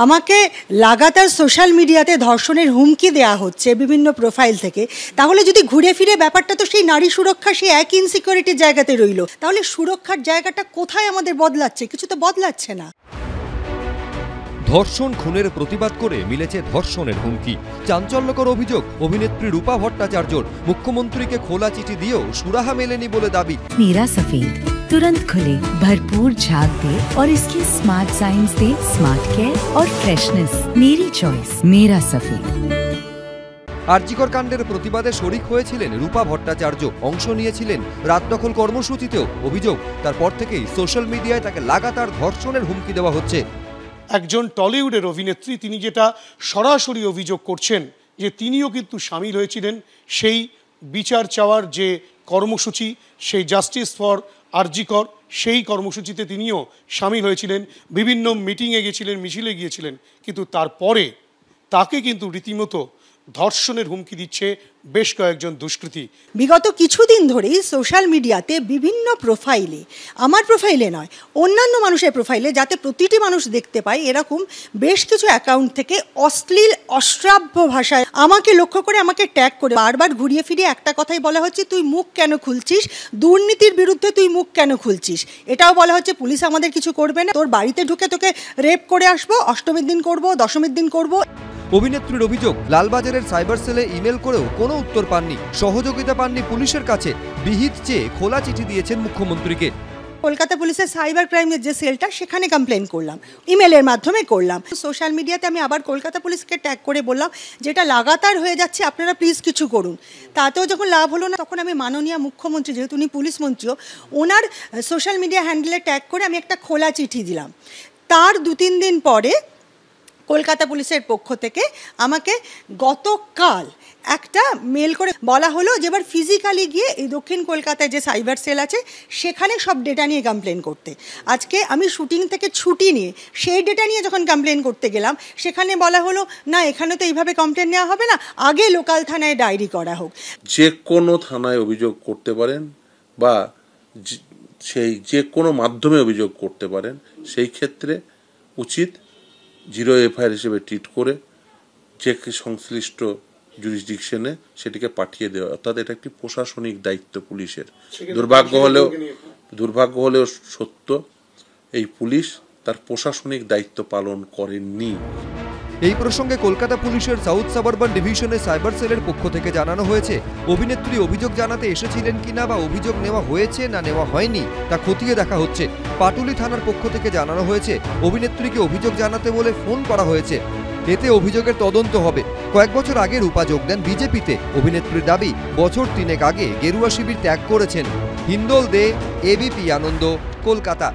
আমাকে লাগাতার সোশ্যাল মিডিয়াতে ধর্ষণের হুমকি দেওয়া হচ্ছে বিভিন্ন প্রোফাইল থেকে, তাহলে যদি ঘুরে ফিরে ব্যাপারটা তো সেই নারী সুরক্ষা সেই এক ইনসিকিউরিটির জায়গাতে রইল, তাহলে সুরক্ষার জায়গাটা কোথায় আমাদের বদলাচ্ছে? কিছু তো বদলাচ্ছে না। ধর্ষণ খুনের প্রতিবাদ করে মিলেছে ধর্ষণের হুমকি। চাঞ্চল্যকর অভিযোগ অভিনেত্রী রূপা ভট্টাচার্যর। মুখ্যমন্ত্রীকে খোলা চিঠি দিয়েও সুরাহা মেলেনি বলে দাবি। नीरा सफेद तुरंत खुले, भरपूर झाग दे और इसकी स्मार्ट साइंस दे स्मार्ट केयर और फ्रेशनेस। मेरी चॉइस मेरा सफेद। আরজিকর কাণ্ডের প্রতিবাদে শরিক হয়েছিলেন রূপা ভট্টাচার্য, অংশ নিয়েছিলেন রাত দখল কর্মসূচিতেও। অভিযোগ, তারপর থেকেই সোশ্যাল মিডিয়ায় তাকে লাগাতার ধর্ষণের হুমকি দেওয়া হচ্ছে। একজন টলিউডের অভিনেত্রী, তিনি যেটা সরাসরি অভিযোগ করছেন যে তিনিও কিন্তু সামিল হয়েছিলেন সেই বিচার চাওয়ার যে কর্মসূচি, সেই জাস্টিস ফর আরজিকর, সেই কর্মসূচিতে তিনিও সামিল হয়েছিলেন, বিভিন্ন মিটিংয়ে গিয়েছিলেন, মিছিলে গিয়েছিলেন, কিন্তু তারপরে তাকে কিন্তু রীতিমতো ধর্ষণের হুমকি দিচ্ছে বেশ কয়েকজন দুষ্কৃতী। বিগত কিছুদিন ধরেই সোশ্যাল মিডিয়াতে বিভিন্ন প্রোফাইলে, আমার প্রোফাইলে নয় অন্যান্য মানুষের প্রোফাইলে, যাতে প্রতিটি মানুষ দেখতে পায়, এরকম বেশ কিছু অ্যাকাউন্ট থেকে অশ্লীল অশ্রাব্য ভাষায় আমাকে লক্ষ্য করে, আমাকে ট্যাগ করে বারবার ঘুরিয়ে ফিরিয়ে একটা কথাই বলা হচ্ছে, তুই মুখ কেন খুলছিস, দুর্নীতির বিরুদ্ধে তুই মুখ কেন খুলছিস। এটাও বলা হচ্ছে পুলিশ আমাদের কিছু করবে না, তোর বাড়িতে ঢুকে তোকে রেপ করে আসবো, অষ্টমীর দিন করবো, দশমীর দিন করবো। অভিনেত্রীর অভিযোগ, লালবাজারের সাইবার সেলে ইমেল করেও কোনো উত্তর পাননি, সহযোগিতা পাননি পুলিশের কাছে। বিহিত চেয়ে খোলা চিঠি দিয়েছেন মুখ্যমন্ত্রীকে। কলকাতা পুলিশের সাইবার ক্রাইমের যে সেলটা, সেখানে কমপ্লেন করলাম, ইমেলের মাধ্যমে করলাম। সোশ্যাল মিডিয়াতে আমি আবার কলকাতা পুলিশকে ট্যাগ করে বললাম যেটা লাগাতার হয়ে যাচ্ছে, আপনারা প্লিজ কিছু করুন। তাতেও যখন লাভ হলো না, তখন আমি মাননীয় মুখ্যমন্ত্রী, যেহেতু উনি পুলিশ মন্ত্রীও, ওনার সোশ্যাল মিডিয়া হ্যান্ডেলে ট্যাগ করে আমি একটা খোলা চিঠি দিলাম। তার 2-3 দিন পরে কলকাতা পুলিশের পক্ষ থেকে আমাকে গতকাল একটা মেল করে বলা হলো যে এবার ফিজিক্যালি গিয়ে এই দক্ষিণ কলকাতায় যে সাইবার সেল আছে সেখানে সব ডেটা নিয়ে কমপ্লেন করতে। আজকে আমি শুটিং থেকে ছুটি নিয়ে সেই ডেটা নিয়ে যখন কমপ্লেন করতে গেলাম, সেখানে বলা হলো না, এখানে তো এইভাবে কমপ্লেন নেওয়া হবে না, আগে লোকাল থানায় ডায়েরি করা হোক। যে কোনো থানায় অভিযোগ করতে পারেন বা সেই যে কোনো মাধ্যমে অভিযোগ করতে পারেন, সেই ক্ষেত্রে উচিত 0 FIR হিসেবে ট্রিট করে যে সংশ্লিষ্ট জুরিসডিকশনে সেটিকে পাঠিয়ে দেওয়া। অর্থাৎ এটা একটি প্রশাসনিক দায়িত্ব পুলিশের। দুর্ভাগ্য হলেও সত্য, এই পুলিশ তার প্রশাসনিক দায়িত্ব পালন করেননি। এই প্রসঙ্গে কলকাতা পুলিশের সাউথ সাবারবান ডিভিশনের সাইবার সেলের পক্ষ থেকে জানানো হয়েছে, অভিনেত্রী অভিযোগ জানাতে এসেছিলেন কিনা বা অভিযোগ নেওয়া হয়েছে না নেওয়া হয়নি তা খতিয়ে দেখা হচ্ছে। পাটুলি থানার পক্ষ থেকে জানানো হয়েছে, অভিনেত্রীকে অভিযোগ জানাতে বলে ফোন করা হয়েছে, এতে অভিযোগের তদন্ত হবে। কয়েক বছর আগে রূপা যোগ দেন বিজেপিতে। অভিনেত্রীর দাবি, বছর 3 আগে গেরুয়া শিবির ত্যাগ করেছেন। হিন্দোল দে, ABP আনন্দ, কলকাতা।